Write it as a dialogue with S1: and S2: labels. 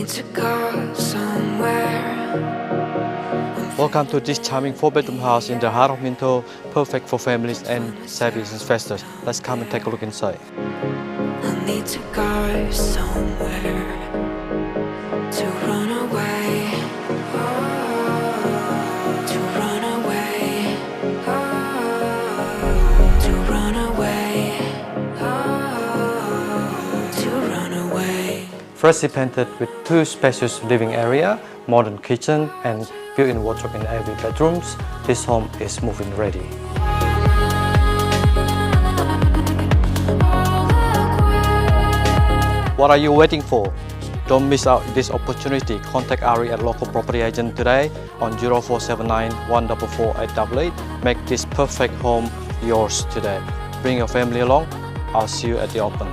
S1: need to go somewhere.
S2: Welcome to this charming 4-bedroom house in the heart of Minto, perfect for families and savvy investors. Let's come and take a look inside.
S1: I need to go somewhere to run away, to run away, to run away, to run away.
S2: Freshly painted with 2 spacious living area, modern kitchen and built-in wardrobe in every bedrooms, this home is move-in ready. What are you waiting for? Don't miss out this opportunity. Contact Ari at local property agent today on 0479 144 888. Make this perfect home yours today. Bring your family along. I'll see you at the open.